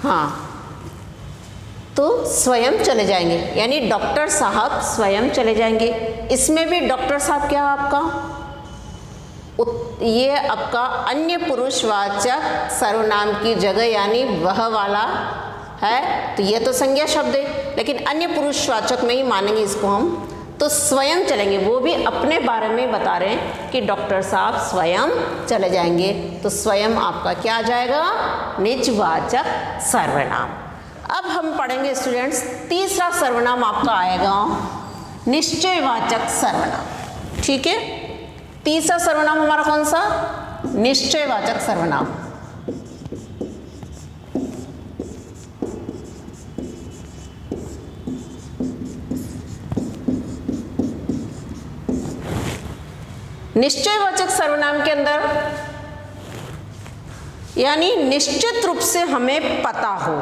हाँ, तो स्वयं चले जाएंगे, यानी डॉक्टर साहब स्वयं चले जाएंगे। इसमें भी डॉक्टर साहब क्या है आपका, ये आपका अन्य पुरुषवाचक सर्वनाम की जगह, यानी वह वाला है, तो ये तो संज्ञा शब्द है, लेकिन अन्य पुरुषवाचक में ही मानेंगे इसको हम। तो स्वयं चलेंगे, वो भी अपने बारे में बता रहे हैं कि डॉक्टर साहब स्वयं चले जाएंगे, तो स्वयं आपका क्या आ जाएगा, निजवाचक सर्वनाम। अब हम पढ़ेंगे स्टूडेंट्स, तीसरा सर्वनाम आपका आएगा निश्चयवाचक सर्वनाम। ठीक है, तीसरा सर्वनाम हमारा कौन सा, निश्चयवाचक सर्वनाम। निश्चयवाचक सर्वनाम के अंदर यानी निश्चित रूप से हमें पता हो,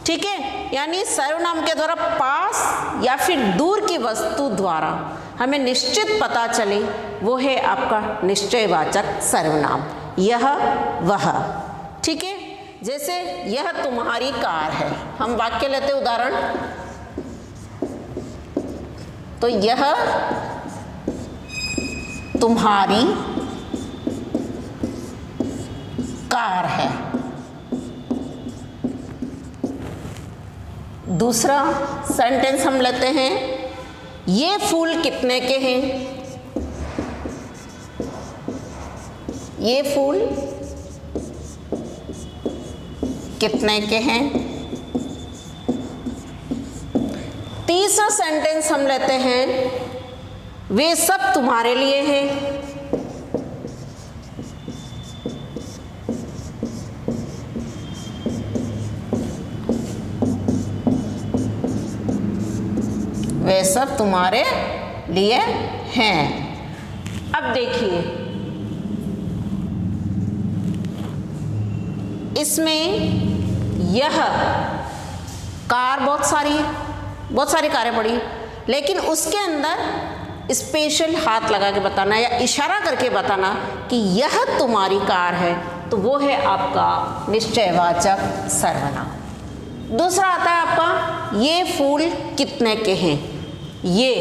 ठीक है, यानी सर्वनाम के द्वारा पास या फिर दूर की वस्तु द्वारा हमें निश्चित पता चले, वो है आपका निश्चयवाचक सर्वनाम, यह वह। ठीक है, जैसे यह तुम्हारी कार है, हम वाक्य लेते उदाहरण, तो यह तुम्हारी कार है। दूसरा सेंटेंस हम लेते हैं, ये फूल कितने के हैं, ये फूल कितने के हैं। तीसरा सेंटेंस हम लेते हैं, वे सब तुम्हारे लिए हैं। वे सब तुम्हारे लिए हैं। अब देखिए, इसमें यह कार बहुत सारी कारें पड़ी, लेकिन उसके अंदर स्पेशल हाथ लगा के बताना या इशारा करके बताना कि यह तुम्हारी कार है, तो वो है आपका निश्चयवाचक सर्वनाम। दूसरा आता है आपका, ये फूल कितने के हैं। ये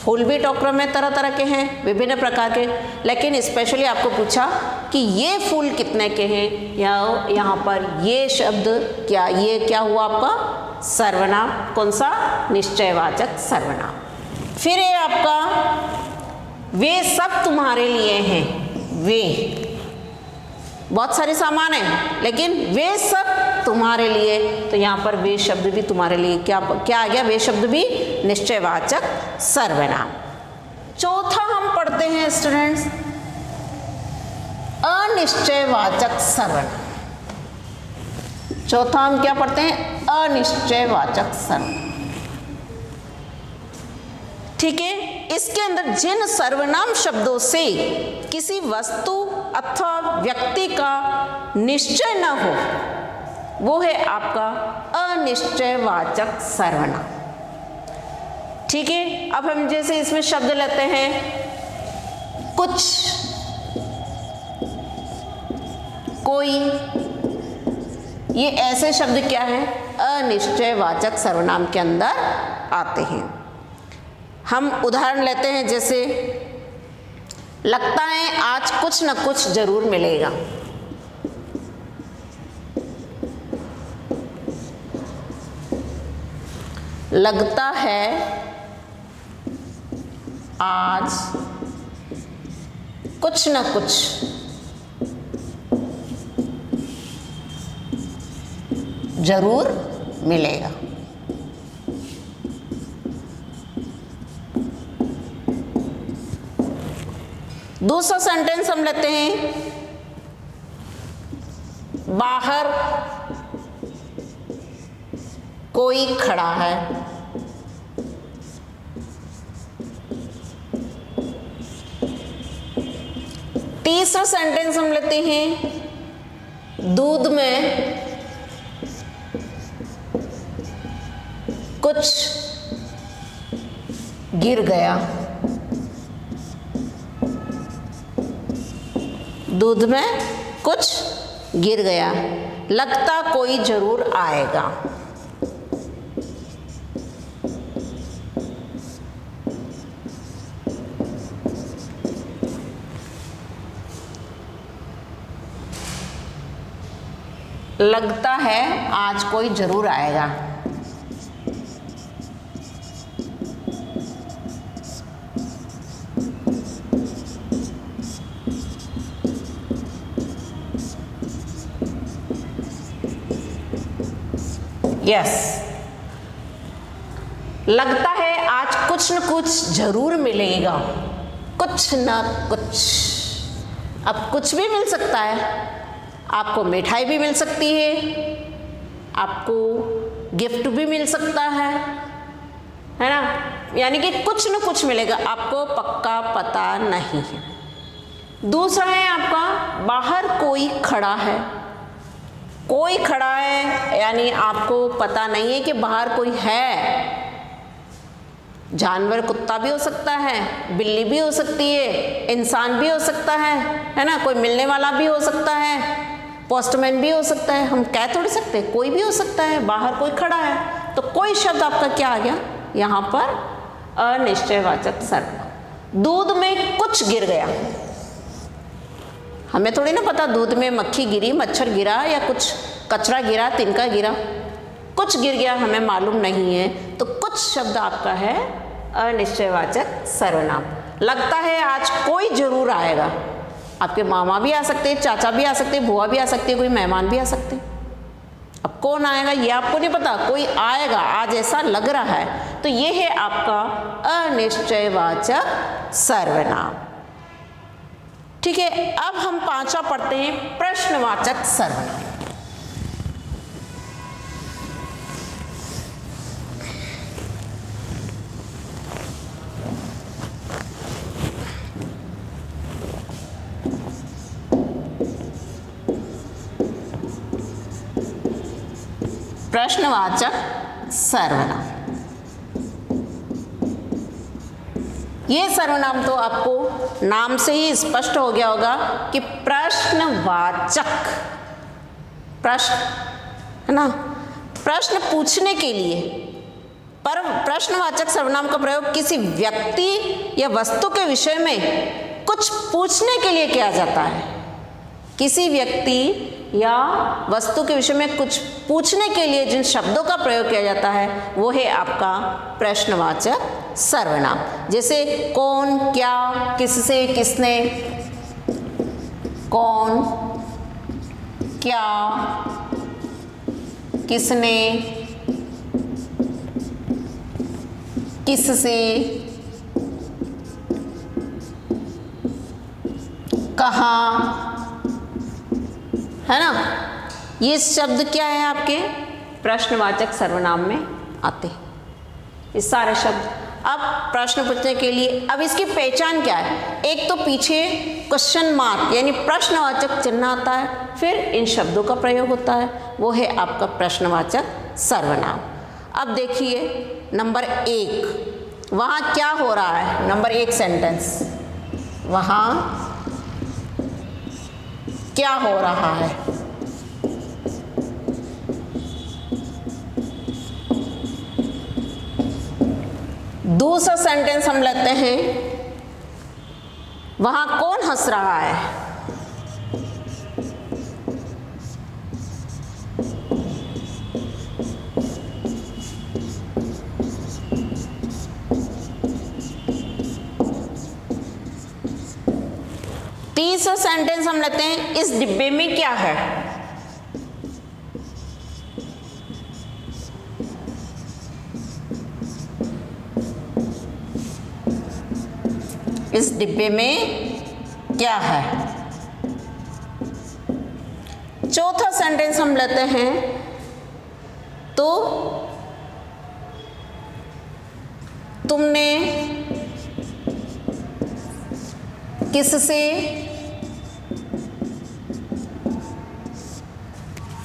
फूल भी टोकरों में तरह तरह के हैं, विभिन्न प्रकार के, लेकिन स्पेशली आपको पूछा कि ये फूल कितने के हैं, या यहाँ पर ये शब्द क्या, ये क्या हुआ आपका सर्वनाम, कौन सा, निश्चयवाचक सर्वनाम। फिर ये आपका, वे सब तुम्हारे लिए हैं। वे बहुत सारे सामान है, लेकिन वे सब तुम्हारे लिए, तो यहाँ पर वे शब्द भी तुम्हारे लिए क्या आ गया, वे शब्द भी निश्चयवाचक सर्वनाम। चौथा हम पढ़ते हैं स्टूडेंट्स, अनिश्चयवाचक सर्वनाम। चौथा हम क्या पढ़ते हैं, अनिश्चयवाचक सर्वनाम। ठीक है, इसके अंदर जिन सर्वनाम शब्दों से किसी वस्तु अथवा व्यक्ति का निश्चय न हो, वो है आपका अनिश्चयवाचक सर्वनाम। ठीक है, अब हम जैसे इसमें शब्द लेते हैं, कुछ, कोई, ये ऐसे शब्द क्या है, अनिश्चयवाचक सर्वनाम के अंदर आते हैं। हम उदाहरण लेते हैं, जैसे लगता है आज कुछ न कुछ जरूर मिलेगा। लगता है आज कुछ न कुछ जरूर मिलेगा। दूसरा सेंटेंस हम लेते हैं, बाहर कोई खड़ा है। तीसरा सेंटेंस हम लेते हैं, दूध में कुछ गिर गया। दूध में कुछ गिर गया, लगता कोई जरूर आएगा। लगता है आज कोई जरूर आएगा। यस, लगता है आज कुछ न कुछ जरूर मिलेगा, कुछ न कुछ। अब कुछ भी मिल सकता है, आपको मिठाई भी मिल सकती है, आपको गिफ्ट भी मिल सकता है ना, यानी कि कुछ न कुछ मिलेगा, आपको पक्का पता नहीं है। दूसरा है आपका बाहर कोई खड़ा है। कोई खड़ा है यानी आपको पता नहीं है कि बाहर कोई है। जानवर कुत्ता भी हो सकता है, बिल्ली भी हो सकती है, इंसान भी हो सकता है ना, कोई मिलने वाला भी हो सकता है, पोस्टमैन भी हो सकता है। हम कह थोड़ी सकते, कोई भी हो सकता है, बाहर कोई खड़ा है। तो कोई शब्द आपका क्या आ गया यहाँ पर? अनिश्चयवाचक सर्वनाम। दूध में कुछ गिर गया, हमें थोड़ी ना पता दूध में मक्खी गिरी, मच्छर गिरा या कुछ कचरा गिरा, तिनका गिरा, कुछ गिर गया, हमें मालूम नहीं है। तो कुछ शब्द आपका है अनिश्चयवाचक सर्वनाम। लगता है आज कोई जरूर आएगा, आपके मामा भी आ सकते हैं, चाचा भी आ सकते हैं, बुआ भी आ सकती है, कोई मेहमान भी आ सकते हैं। अब कौन आएगा ये आपको नहीं पता, कोई आएगा आज ऐसा लग रहा है। तो ये है आपका अनिश्चयवाचक सर्वनाम। ठीक है, अब हम पांचवा पढ़ते हैं प्रश्नवाचक सर्वनाम। प्रश्नवाचक सर्वनाम, ये सर्वनाम तो आपको नाम से ही स्पष्ट हो गया होगा कि प्रश्नवाचक, प्रश्न है ना, प्रश्न पूछने के लिए। पर प्रश्नवाचक सर्वनाम का प्रयोग किसी व्यक्ति या वस्तु के विषय में कुछ पूछने के लिए किया जाता है। किसी व्यक्ति या वस्तु के विषय में कुछ पूछने के लिए जिन शब्दों का प्रयोग किया जाता है वो है आपका प्रश्नवाचक सर्वनाम। जैसे कौन, क्या, किससे, किसने, कौन, क्या, किसने, किससे, कहाँ, है ना। ये शब्द क्या है आपके प्रश्नवाचक सर्वनाम में आते हैं, ये सारे शब्द। अब प्रश्न पूछने के लिए अब इसकी पहचान क्या है? एक तो पीछे क्वेश्चन मार्क यानी प्रश्नवाचक चिन्ह आता है, फिर इन शब्दों का प्रयोग होता है, वो है आपका प्रश्नवाचक सर्वनाम। अब देखिए नंबर 1, वहाँ क्या हो रहा है? नंबर 1 सेंटेंस, वहाँ क्या हो रहा है? दूसरा सेंटेंस हम लेते हैं, वहां कौन हंस रहा है? तीसरा सेंटेंस हम लेते हैं, इस डिब्बे में क्या है? इस डिब्बे में क्या है? चौथा सेंटेंस हम लेते हैं, तो तुमने किससे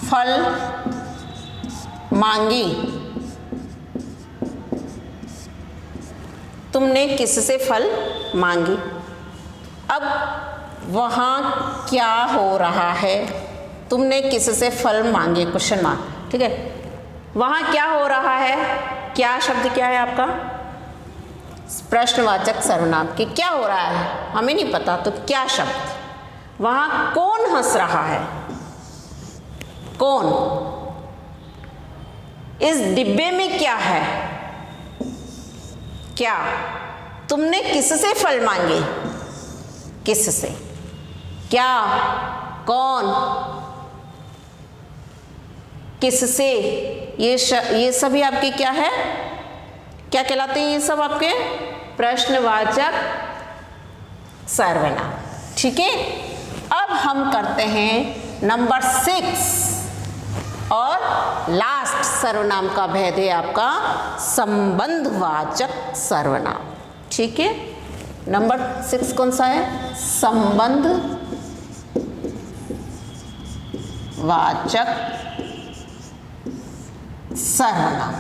फल मांगी? तुमने किससे फल मांगी? अब वहाँ क्या हो रहा है? तुमने किससे फल मांगे, क्वेश्चन मार्क, ठीक है। वहाँ क्या हो रहा है, क्या शब्द क्या है आपका, प्रश्नवाचक सर्वनाम, कि क्या हो रहा है हमें नहीं पता, तो क्या शब्द, वहाँ कौन हंस रहा है, कौन, इस डिब्बे में क्या है, क्या, तुमने किससे फल मांगे, किससे, क्या, कौन, किससे, ये सभी आपके क्या है, क्या कहलाते हैं, ये सब आपके प्रश्नवाचक सर्वनाम, ठीक है। अब हम करते हैं नंबर 6 और लास्ट सर्वनाम का भेद है आपका संबंधवाचक सर्वनाम, ठीक है। नंबर 6 कौन सा है, संबंधवाचक सर्वनाम,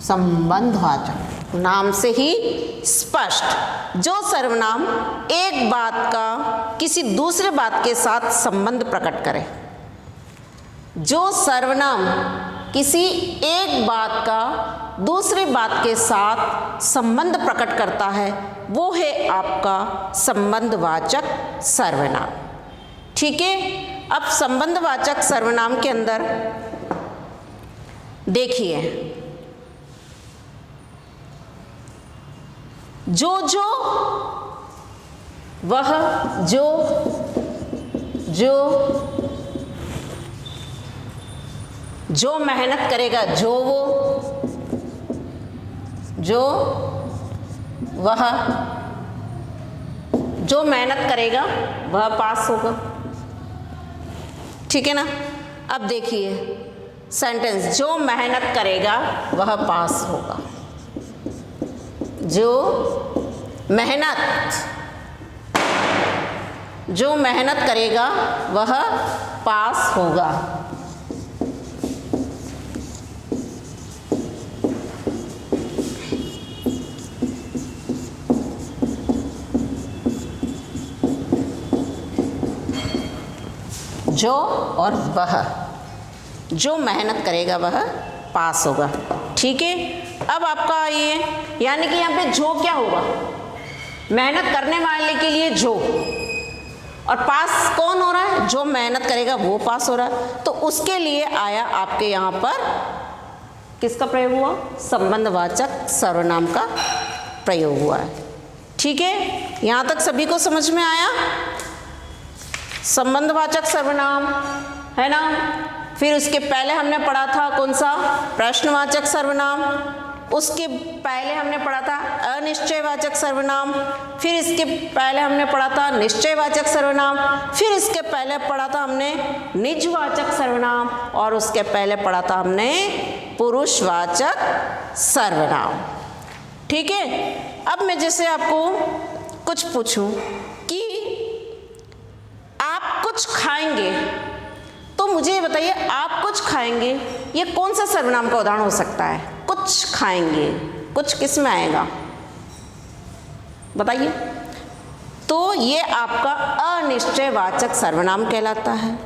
संबंधवाचक, नाम से ही स्पष्ट, जो सर्वनाम एक बात का किसी दूसरे बात के साथ संबंध प्रकट करे, जो सर्वनाम किसी एक बात का दूसरी बात के साथ संबंध प्रकट करता है, वो है आपका संबंधवाचक सर्वनाम, ठीक है। अब संबंधवाचक सर्वनाम के अंदर देखिए, जो जो, वह जो, जो, जो मेहनत करेगा जो वो, जो वह, जो मेहनत करेगा वह पास होगा, ठीक है ना। अब देखिए सेंटेंस, जो मेहनत करेगा वह पास होगा, जो मेहनत, जो मेहनत करेगा वह पास होगा, जो और वह, जो मेहनत करेगा वह पास होगा, ठीक है। अब आपका ये यानी कि यहाँ पे जो क्या होगा, मेहनत करने वाले के लिए जो, और पास कौन हो रहा है, जो मेहनत करेगा वो पास हो रहा है, तो उसके लिए आया आपके यहाँ पर किसका प्रयोग हुआ, संबंधवाचक सर्वनाम का प्रयोग हुआ है, ठीक है। यहाँ तक सभी को समझ में आया, संबंधवाचक सर्वनाम है ना। फिर उसके पहले हमने पढ़ा था कौन सा, प्रश्नवाचक सर्वनाम, उसके पहले हमने पढ़ा था अनिश्चयवाचक सर्वनाम, फिर इसके पहले हमने पढ़ा था निश्चयवाचक सर्वनाम, फिर इसके पहले पढ़ा था हमने निजवाचक सर्वनाम, और उसके पहले पढ़ा था हमने पुरुषवाचक सर्वनाम, ठीक है। अब मैं जैसे आपको कुछ पूछूं कि आप कुछ खाएंगे, तो मुझे ये बताइए, आप कुछ खाएंगे ये कौन सा सर्वनाम का उदाहरण हो सकता है, कुछ खाएंगे, कुछ किस में आएगा बताइए, तो ये आपका अनिश्चयवाचक सर्वनाम कहलाता है।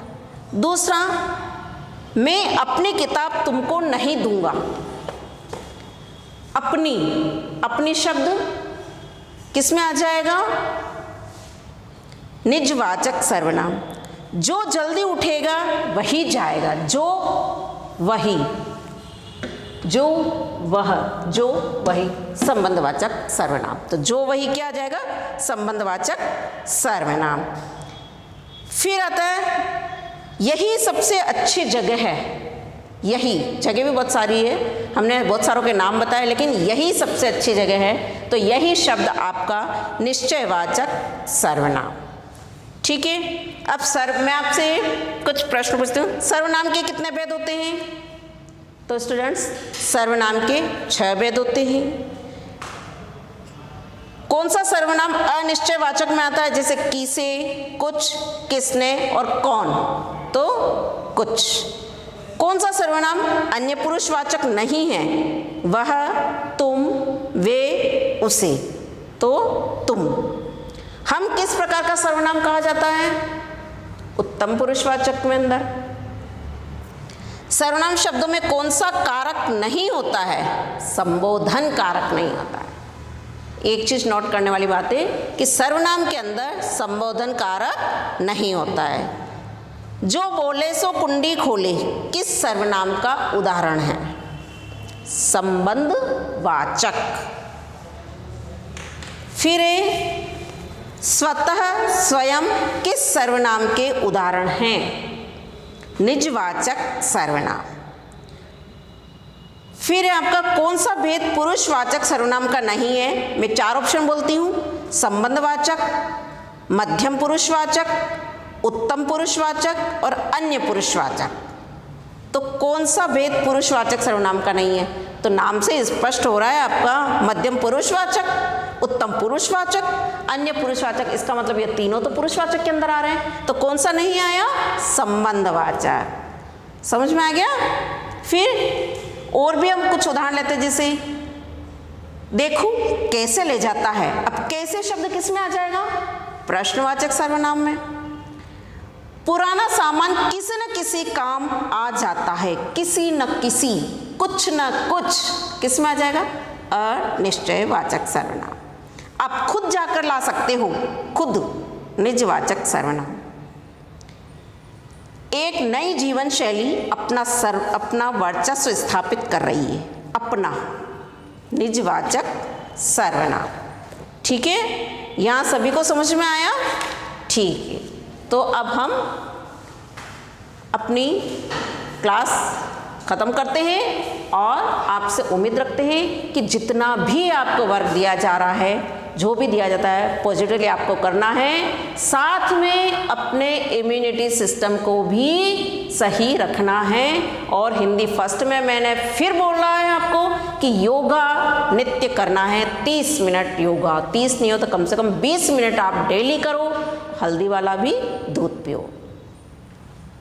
दूसरा, मैं अपनी किताब तुमको नहीं दूंगा, अपनी, अपनी शब्द किस में आ जाएगा, निजवाचक सर्वनाम, जो जल्दी उठेगा वही जाएगा, जो वही, जो वह, जो वही संबंधवाचक सर्वनाम, तो जो वही क्या आ जाएगा, संबंधवाचक सर्वनाम। फिर आता है यही सबसे अच्छी जगह है, यही जगह भी बहुत सारी है, हमने बहुत सारों के नाम बताए, लेकिन यही सबसे अच्छी जगह है, तो यही शब्द आपका निश्चयवाचक सर्वनाम, ठीक है। अब मैं आपसे कुछ प्रश्न पूछती हूँ, सर्वनाम के कितने भेद होते हैं, तो स्टूडेंट्स सर्वनाम के 6 भेद होते हैं। कौन सा सर्वनाम अनिश्चयवाचक में आता है, जैसे किसे, कुछ, किसने और कौन, तो कुछ। कौन सा सर्वनाम अन्य पुरुषवाचक नहीं है, वह, तुम, वे, उसे, तो तुम। हम किस प्रकार का सर्वनाम कहा जाता है? उत्तम पुरुषवाचक में अंदर। सर्वनाम शब्दों में कौन सा कारक नहीं होता है? संबोधन कारक नहीं होता है। एक चीज नोट करने वाली बात है कि सर्वनाम के अंदर संबोधन कारक नहीं होता है। जो बोले सो कुंडी खोले किस सर्वनाम का उदाहरण है? संबंधवाचक। फिर स्वतः स्वयं किस सर्वनाम के उदाहरण हैं? निजवाचक सर्वनाम। फिर आपका कौन सा भेद पुरुषवाचक सर्वनाम का नहीं है? मैं 4 ऑप्शन बोलती हूँ, संबंधवाचक, मध्यम पुरुषवाचक, उत्तम पुरुषवाचक और अन्य पुरुषवाचक। तो कौन सा भेद पुरुषवाचक सर्वनाम का नहीं है? तो नाम से स्पष्ट हो रहा है आपका मध्यम पुरुषवाचक, उत्तम पुरुषवाचक, अन्य पुरुषवाचक। इसका मतलब ये तीनों तो पुरुषवाचक के अंदर आ रहे हैं। तो कौन सा नहीं आया? संबंधवाचक। समझ में आ गया? फिर और भी हम कुछ उदाहरण लेते हैं, जैसे देखो कैसे ले जाता है। अब कैसे शब्द किस में आ जाएगा? प्रश्नवाचक सर्वनाम में। पुराना सामान किसी न किसी काम आ जाता है, किसी न किसी, कुछ न कुछ, किस में आ जाएगा? अनिश्चयवाचक सर्वनाम। आप खुद जाकर ला सकते हो, खुद, निजवाचक सर्वनाम। एक नई जीवन शैली अपना वर्चस्व स्थापित कर रही है, अपना, निजवाचक सर्वनाम। ठीक है, यहाँ सभी को समझ में आया? ठीक है, तो अब हम अपनी क्लास ख़त्म करते हैं और आपसे उम्मीद रखते हैं कि जितना भी आपको वर्क दिया जा रहा है, जो भी दिया जाता है, पॉजिटिवली आपको करना है। साथ में अपने इम्यूनिटी सिस्टम को भी सही रखना है। और हिंदी फर्स्ट में मैंने फिर बोला है आपको कि योगा नित्य करना है, 30 मिनट योगा, 30 नहीं हो तो कम से कम 20 मिनट आप डेली करो। हल्दी वाला भी दूध पियो।